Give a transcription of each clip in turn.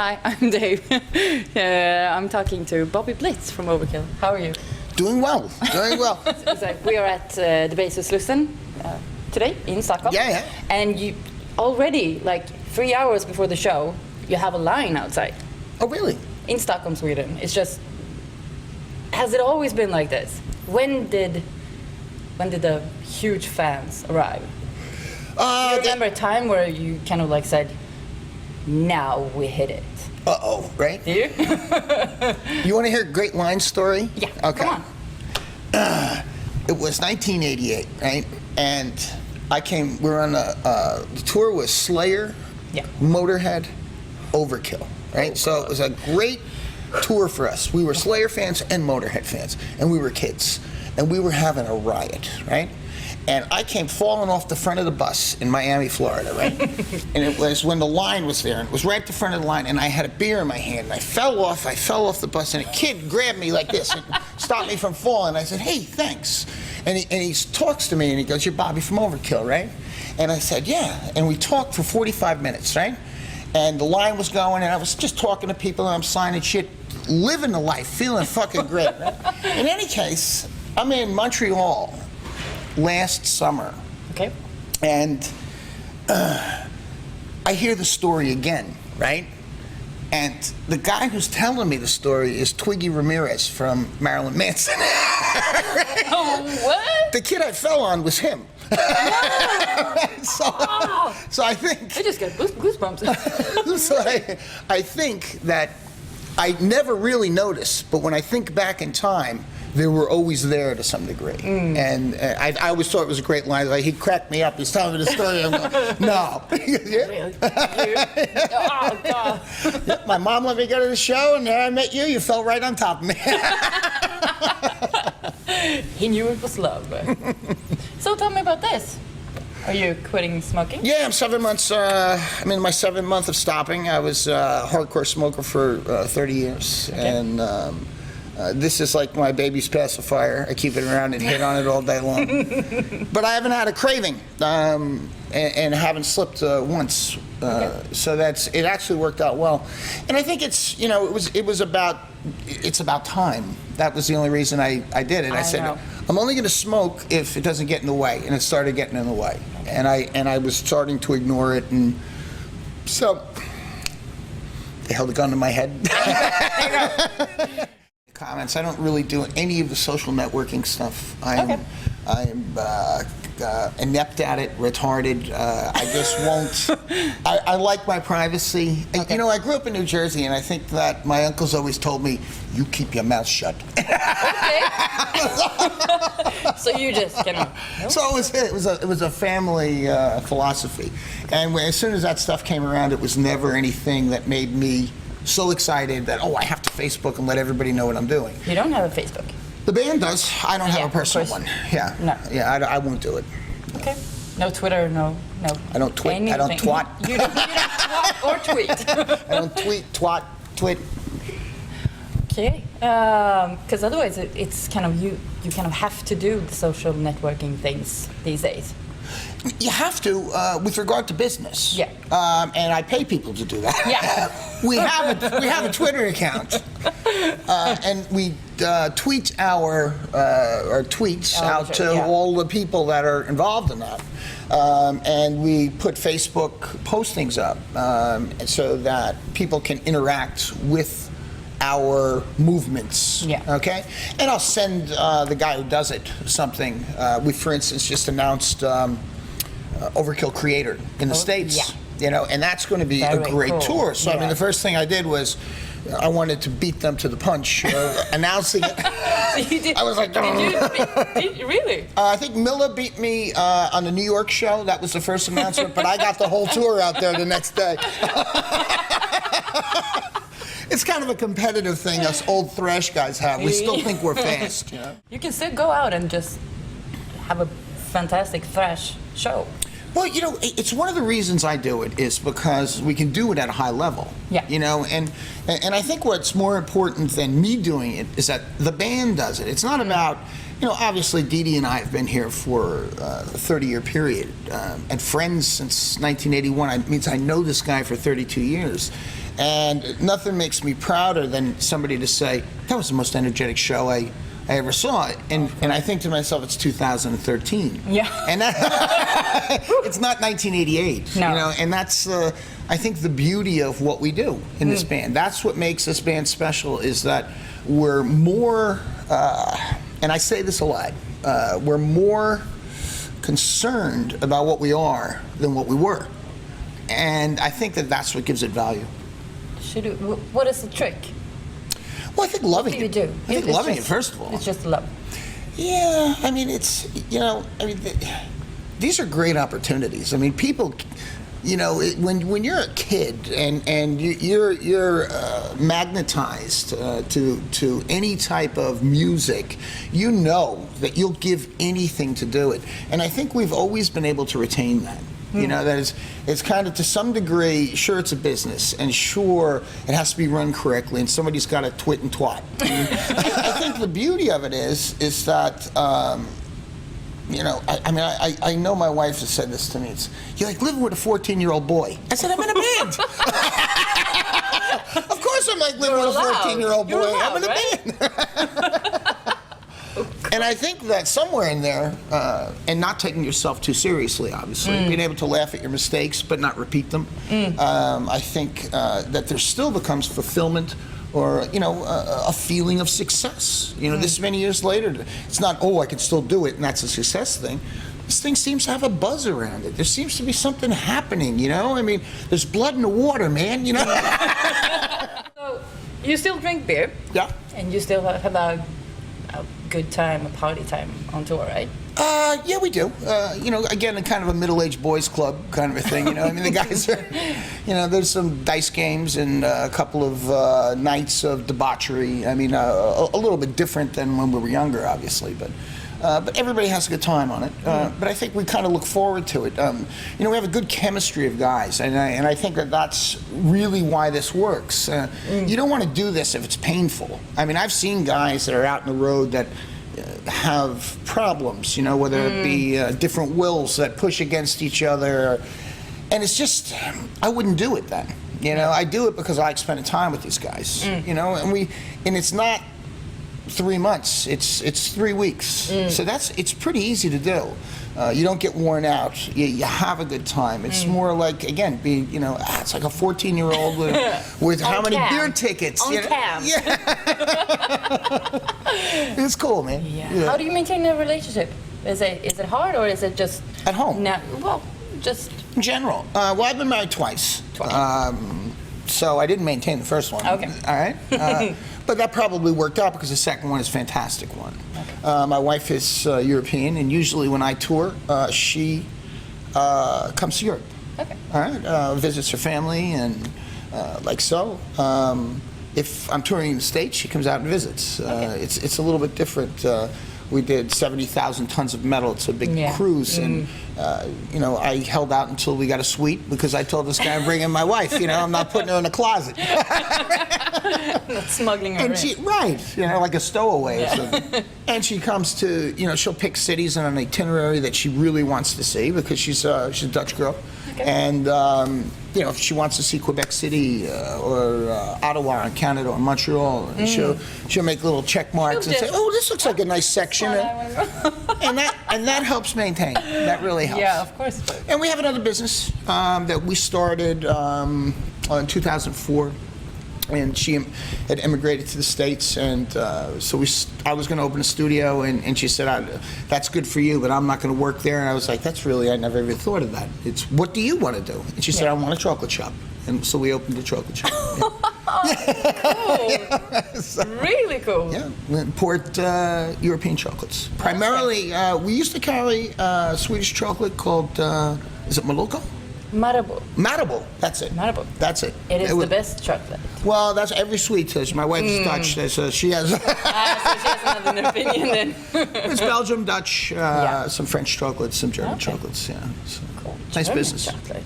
Hi, I'm Dave. I'm talking to Bobby Blitz from Overkill. How are you? Doing well, doing well. So we are at Debaser Slussen today in Stockholm. Yeah. And you already, like 3 hours before the show, you have a line outside. Oh, really? In Stockholm, Sweden. It's just, has it always been like this? When did the huge fans arrive? Do you remember a time where you kind of like said, now we hit it? Uh-oh, right? Do you? You want to hear a great line story? Yeah, okay. Come on. It was 1988, right? And we were on the tour with Slayer, Yeah. Motorhead, Overkill, right? Oh, so it was a great tour for us. We were Slayer fans and Motorhead fans, and we were kids, and we were having a riot, right? And I came falling off the front of the bus in Miami, Florida, right? And it was when the line was there, and it was right at the front of the line, and I had a beer in my hand, and I fell off the bus, and a kid grabbed me like this and stopped me from falling. I said, hey, thanks. And he talks to me, and he goes, you're Bobby from Overkill, right? And I said, yeah. And we talked for 45 minutes, right? And the line was going, and I was just talking to people, and I'm signing shit, living the life, feeling fucking great, right? In any case, I'm in Montreal last summer. Okay. And I hear the story again, right? And the guy who's telling me the story is Twiggy Ramirez from Marilyn Manson. Right? Oh, what? The kid I fell on was him. So I think... I just got goosebumps. So I think that I never really noticed, but when I think back in time, they were always there to some degree. And I always thought it was a great line. Like, he cracked me up. He's telling me the story. I'm going, no. Yeah. Really? Oh, God. Yeah, my mom let me go to the show, and there I met you. You fell right on top of me. He knew it was love. So tell me about this. Are you quitting smoking? Yeah, I'm 7 months. I'm in my 7th month of stopping. I was a hardcore smoker for 30 years. Okay. And this is like my baby's pacifier. I keep it around and hit on it all day long. But I haven't had a craving, and haven't slipped once. Okay. So it actually worked out well. And I think it's about time. That was the only reason I did it. I said, know. I'm only going to smoke if it doesn't get in the way, and it started getting in the way. And I was starting to ignore it, and so they held a gun to my head. Comments. I don't really do any of the social networking stuff. I am inept at it, retarded. I just won't. I like my privacy. Okay. You know, I grew up in New Jersey, and I think that my uncles always told me, "You keep your mouth shut." Okay. So you just Nope. So it was a family philosophy, and as soon as that stuff came around, it was never anything that made me so excited that, I have to Facebook and let everybody know what I'm doing. You don't have a Facebook? The band does. I don't have a personal one. Yeah. No. Yeah, I won't do it. Okay. No Twitter, no. I don't tweet. Anything. I don't twat. You don't twat or tweet. I don't tweet, twat, twit. Okay. Because otherwise it's kind of, you kind of have to do the social networking things these days. You have to, with regard to business. Yeah. And I pay people to do that. Yeah. we have a Twitter account, and we tweet our tweets out to all the people that are involved in that, and we put Facebook postings up so that people can interact with our movements. Yeah. Okay. And I'll send the guy who does it something. We, for instance, just announced Overkill Creator in the States. Yeah. You know, and that's going to be a great tour. So I mean, the first thing I did was I wanted to beat them to the punch, announcing it. So you did, I was like, did you really? I think Milla beat me on the New York show. That was the first announcement, but I got the whole tour out there the next day. It's kind of a competitive thing us old thrash guys have. We still think we're fast. You know? You can still go out and just have a fantastic thrash show. Well, you know, it's one of the reasons I do it is because we can do it at a high level. Yeah. You know, and I think what's more important than me doing it is that the band does it. It's not about, you know, obviously Dee Dee and I have been here for a 30-year period and friends since 1981. It means I know this guy for 32 years. And nothing makes me prouder than somebody to say, that was the most energetic show I ever saw. And I think to myself, it's 2013. Yeah. And that, it's not 1988. No. You know, and that's, I think, the beauty of what we do in this band. That's what makes this band special, is that we're more, and I say this a lot, we're more concerned about what we are than what we were. And I think that that's what gives it value. What is the trick? Well, I think loving What do you it. do? I think loving it, first of all. It's just love. Yeah, I mean, it's, you know, I mean, these are great opportunities. I mean, people, you know, when you're a kid and you're magnetized to any type of music, you know that you'll give anything to do it. And I think we've always been able to retain that. You know, that is, it's kind of, to some degree, sure, it's a business, and sure, it has to be run correctly, and somebody's got to twit and twat. I think the beauty of it is that, you know, I know my wife has said this to me. It's, you're like living with a 14-year-old boy. I said, I'm in a band. Of course I'm like living with a 14-year-old boy. I'm in a band. And I think that somewhere in there, and not taking yourself too seriously, obviously, being able to laugh at your mistakes but not repeat them, I think that there still becomes fulfillment, or, you know, a feeling of success. You know, this many years later, it's not, oh, I can still do it, and that's a success thing. This thing seems to have a buzz around it. There seems to be something happening, you know? I mean, there's blood in the water, man, you know? So, you still drink beer? Yeah. And you still have a good time, a party time on tour, right? Yeah, we do. You know, again, a kind of a middle-aged boys club kind of a thing, you know? I mean, the guys are, you know, there's some dice games and a couple of nights of debauchery. I mean, a little bit different than when we were younger, obviously, but everybody has a good time on it. But I think we kind of look forward to it. You know, we have a good chemistry of guys, and I think that that's really why this works. You don't want to do this if it's painful. I mean, I've seen guys that are out on the road that have problems, you know, whether it be different wills that push against each other, and it's just, I wouldn't do it then. You know, I do it because I like spending time with these guys. You know, and it's not 3 months, it's 3 weeks. So it's pretty easy to do. You don't get worn out. You have a good time. It's more like, again, being, you know, it's like a 14-year-old with how many beer tickets? On You know? cam. Yeah. It's cool, man. Yeah. Yeah. How do you maintain a relationship? Is it hard, or is it just At home? No, well, just In general. Well, I've been married twice. So I didn't maintain the first one. Okay. All right. But that probably worked out because the second one is a fantastic one. Okay. My wife is European, and usually when I tour, she comes to Europe. Okay. All right. Visits her family, and like so. If I'm touring in the States, she comes out and visits. It's a little bit different. We did 70,000 tons of metal. It's a big cruise, and you know, I held out until we got a suite because I told this guy I'm bringing my wife. You know, I'm not putting her in a closet. not smuggling her And in. she, right, you know, like a stowaway. So, and she comes to, you know, she'll pick cities on an itinerary that she really wants to see because she's a Dutch girl. Okay. And, you know, if she wants to see Quebec City or Ottawa in Canada or Montreal, and she'll make little check marks and say, oh, this looks like a nice section. And that helps maintain. That really helps. Yeah, of course. And we have another business that we started in 2004. And she had immigrated to the States, and so I was going to open a studio, and she said, that's good for you, but I'm not going to work there. And I was like, I never even thought of that. It's, what do you want to do? And she said, I want a chocolate shop. And so we opened a chocolate shop. Cool. So, really cool. Yeah, we import European chocolates. Primarily, we used to carry Swedish chocolate called, is it Maloko? Marabou, that's it. Marabou. That's it. It is the best chocolate. Well, that's every sweet says. My wife is Dutch, so she has. So she has another opinion then. It's Belgium, Dutch, some French chocolates, some German chocolates. Yeah, so, cool. Nice German business. Chocolate.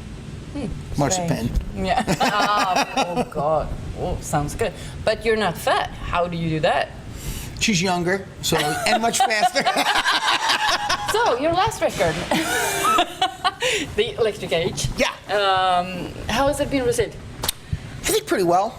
Marzipan. Yeah. Oh God. Oh, sounds good. But you're not fat. How do you do that? She's younger, so and much faster. So your last record, The Electric Age. Yeah. How has it been received? I think pretty well.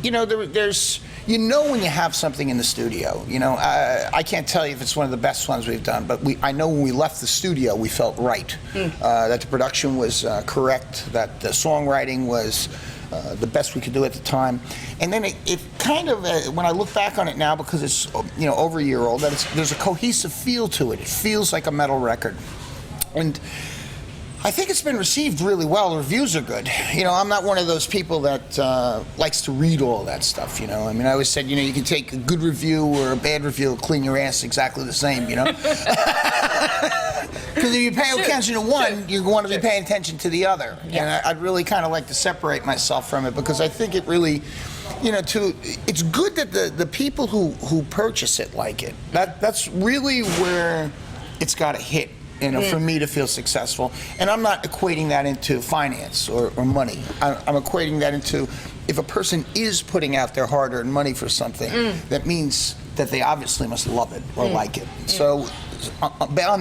You know, there's, you know, when you have something in the studio. You know, I can't tell you if it's one of the best ones we've done, but I know when we left the studio, we felt right. That the production was correct, that the songwriting was the best we could do at the time. And then it kind of, when I look back on it now, because it's, you know, over a year old, that there's a cohesive feel to it. It feels like a metal record. And I think it's been received really well. The reviews are good. You know, I'm not one of those people that likes to read all that stuff, you know. I mean, I always said, you know, you can take a good review or a bad review, clean your ass exactly the same, you know. Because if you pay attention to one, you want to be paying attention to the other. Yeah. And I'd really kind of like to separate myself from it, because I think it really, you know, it's good that the people who purchase it like it. That's really where it's got to hit. You know, for me to feel successful. And I'm not equating that into finance or money. I'm equating that into, if a person is putting out their hard-earned money for something, that means that they obviously must love it or like it. So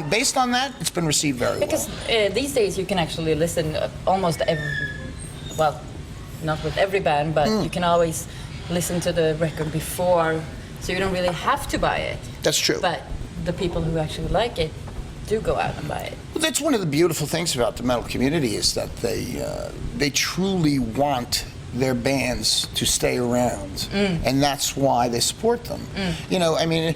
based on that, it's been received very well. Because these days you can actually listen almost every, well, not with every band, but you can always listen to the record before, so you don't really have to buy it. That's true. But the people who actually like it do go out and buy it. Well, that's one of the beautiful things about the metal community, is that they truly want their bands to stay around, and that's why they support them. You know, I mean,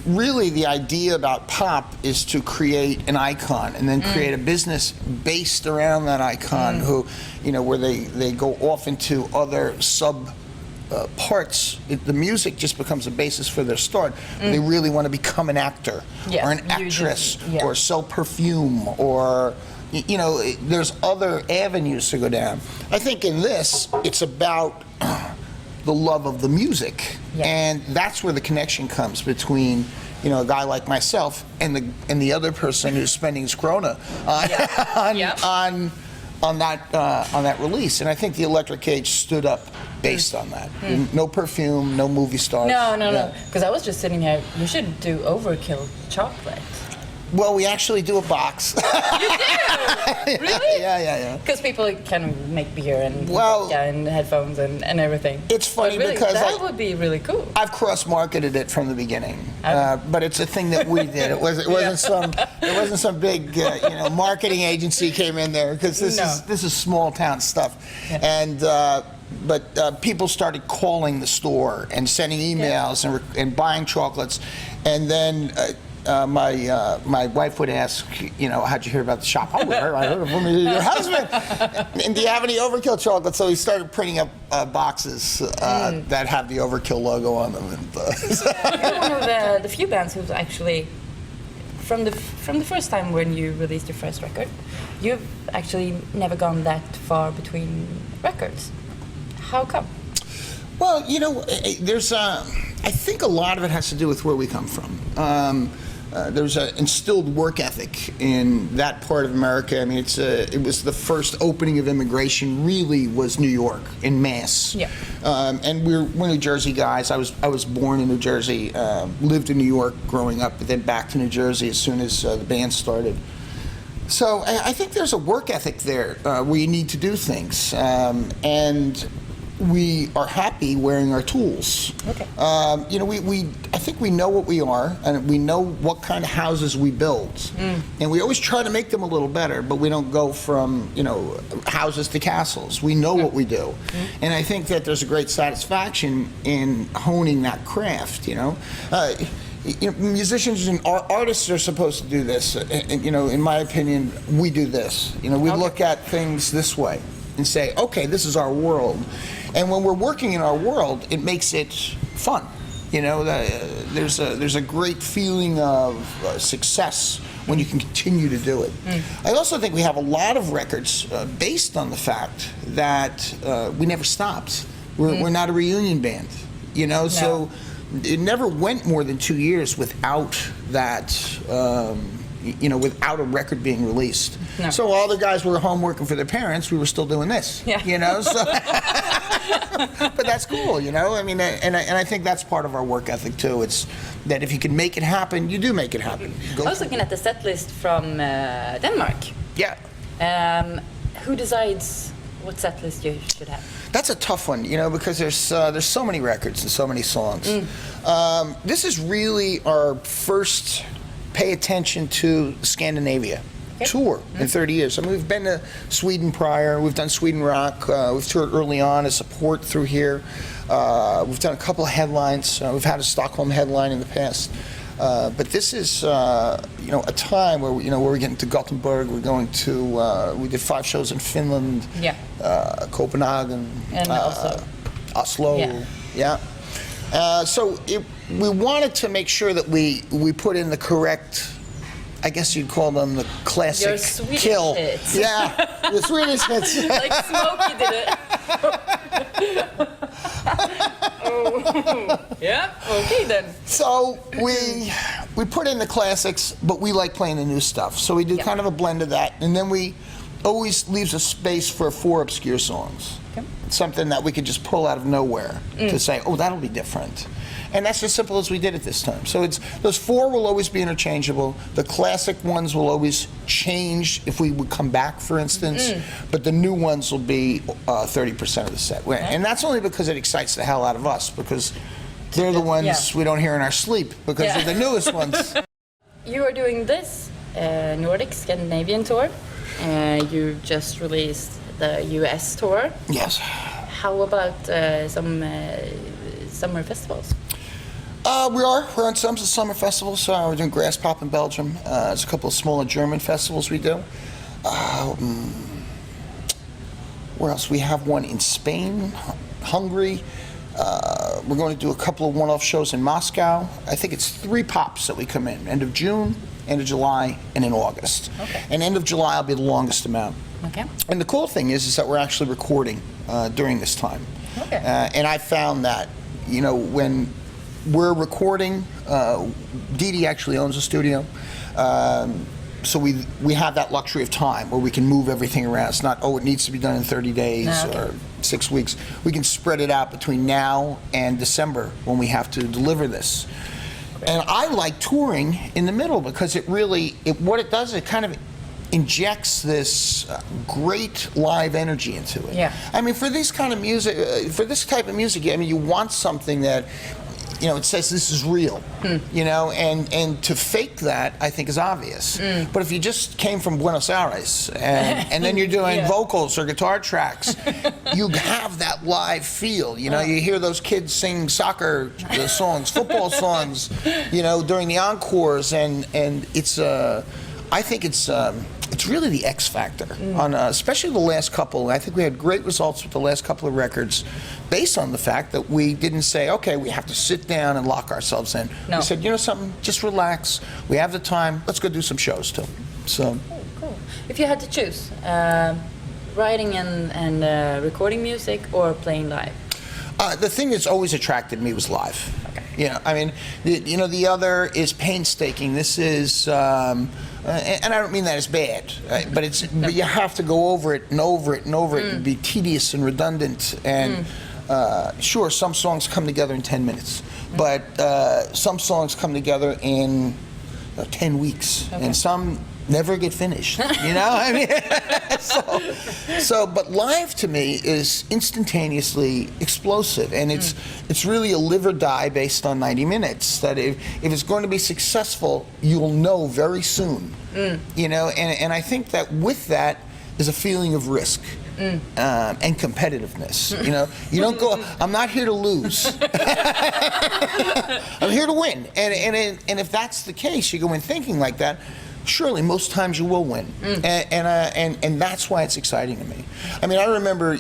really the idea about pop is to create an icon and then create a business based around that icon, who, you know, where they go off into other parts. The music just becomes a basis for their start. They really want to become an actor or an actress or sell perfume, or, you know, there's other avenues to go down. I think in this, it's about the love of the music, and that's where the connection comes between, you know, a guy like myself and the other person who's spending his krona on that release. And I think the Electric Cage stood up based on that. No perfume, no movie stars. No. Because I was just sitting here, you should do Overkill chocolate. Well, we actually do a box. You do? Really? Yeah. Because people can make beer and and headphones and everything. It's funny really, because that would be really cool. I've cross-marketed it from the beginning, but it's a thing that we did. It wasn't some big you know, marketing agency came in there, because this is small town stuff, and. But people started calling the store and sending emails and buying chocolates, and then my wife would ask, you know, how'd you hear about the shop? Oh, I heard from your husband. And do you have any Overkill chocolates? So he started printing up boxes that have the Overkill logo on them. And, You're one of the few bands who's actually, from the first time when you released your first record, you've actually never gone that far between records. How come? Well, you know, there's I think a lot of it has to do with where we come from. There's an instilled work ethic in that part of America. I mean, it was the first opening of immigration. Really, was New York in mass. Yeah. And we're New Jersey guys. I was born in New Jersey, lived in New York growing up, but then back to New Jersey as soon as the band started. So I think there's a work ethic there where you need to do things, and we are happy wearing our tools. Okay. You know, I think we know what we are, and we know what kind of houses we build, and we always try to make them a little better. But we don't go from, you know, houses to castles. We know what we do, and I think that there's a great satisfaction in honing that craft. You know, musicians and artists are supposed to do this. And, you know, in my opinion, we do this. You know, we look at things this way and say, okay, this is our world. And when we're working in our world, it makes it fun. You know, there's a great feeling of success when you can continue to do it. I also think we have a lot of records based on the fact that we never stopped. We're not a reunion band, you know, so it never went more than 2 years without that, you know, without a record being released. No. So all the guys were home working for their parents, we were still doing this, you know, so. But that's cool, you know, I mean, and I think that's part of our work ethic too. It's that if you can make it happen, you do make it happen. I was looking at the set list from Denmark. Yeah. Who decides what set list you should have? That's a tough one, because there's so many records and so many songs. This is really our first pay attention to Scandinavia tour in 30 years. I mean, we've been to Sweden prior. We've done Sweden Rock. We've toured early on as support through here. We've done a couple of headlines. We've had a Stockholm headline in the past. But this is, a time where we're getting to Gothenburg. We're going to. We did 5 shows in Finland, Copenhagen, and also Oslo. So we wanted to make sure that we put in the correct. I guess you'd call them the classic Your Swedish kill. hits. Yeah, the Swedish hits. Like Smokey did it. Yeah. Okay then. So we put in the classics, but we like playing the new stuff. So we do kind of a blend of that, and then we always leaves a space for 4 obscure songs. Okay. Something that we could just pull out of nowhere to say, oh, that'll be different. And that's as simple as we did it this time. So it's those 4 will always be interchangeable. The classic ones will always change if we would come back, for instance. But the new ones will be 30% of the set. And that's only because it excites the hell out of us, because they're the ones we don't hear in our sleep, because they're the newest ones. You are doing this Nordic Scandinavian tour. You just released the US tour. Yes. How about some summer festivals? We're on some summer festivals. We're doing Grass Pop in Belgium. There's a couple of smaller German festivals we do. Where else? We have one in Spain, Hungary. We're going to do a couple of one-off shows in Moscow. I think it's 3 pops that we come in. End of June, end of July, and in August. Okay. And end of July will be the longest amount. Okay. And the cool thing is that we're actually recording during this time. Okay. And I found that, when we're recording, Dee Dee actually owns a studio. So we have that luxury of time where we can move everything around. It's not, it needs to be done in 30 days or 6 weeks. We can spread it out between now and December when we have to deliver this. And I like touring in the middle because what it does, it kind of injects this great live energy into it. Yeah. I mean, for this kind of music, for this type of music, you want something that, it says this is real, and to fake that, I think, is obvious. But if you just came from Buenos Aires and then you're doing vocals or guitar tracks, you have that live feel. You hear those kids sing soccer songs, football songs, during the encores, and it's I think it's really the X factor on especially the last couple. I think we had great results with the last couple of records based on the fact that we didn't say, okay, we have to sit down and lock ourselves in. No. We said, something, just relax. We have the time. Let's go do some shows too. So. Cool. If you had to choose, writing and recording music or playing live? The thing that's always attracted me was live. Okay. The other is painstaking. This is, and I don't mean that as bad, right? But but you have to go over it and over it and over it. It'd be tedious and redundant. And sure, some songs come together in 10 minutes, but some songs come together in 10 weeks, and some never get finished. But live to me is instantaneously explosive, and it's really a live or die based on 90 minutes. That if it's going to be successful, you'll know very soon. And I think that with that is a feeling of risk. And competitiveness. You don't go, I'm not here to lose. I'm here to win. And if that's the case, you go in thinking like that, surely most times you will win. And that's why it's exciting to me. I mean, I remember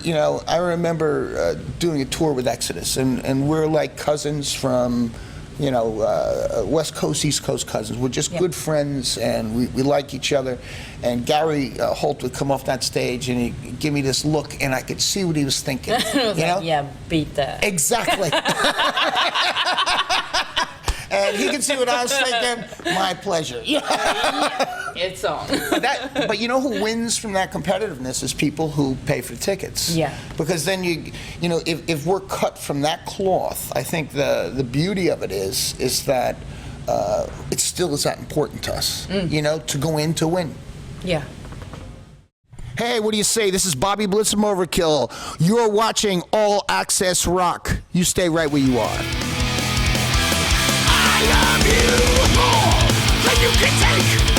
doing a tour with Exodus, and we're like cousins from, West Coast, East Coast cousins. We're just good friends, and we like each other. And Gary Holt would come off that stage, and he'd give me this look, and I could see what he was thinking. Beat that. Exactly. And he could see what I was thinking. My pleasure. It's on. But who wins from that competitiveness is people who pay for tickets. Yeah. Because then if we're cut from that cloth, I think the beauty of it is that it still is that important to us. To go in to win. Yeah. Hey, what do you say? This is Bobby Blitz from Overkill. You're watching All Access Rock. You stay right where you are. I love you more than you can take.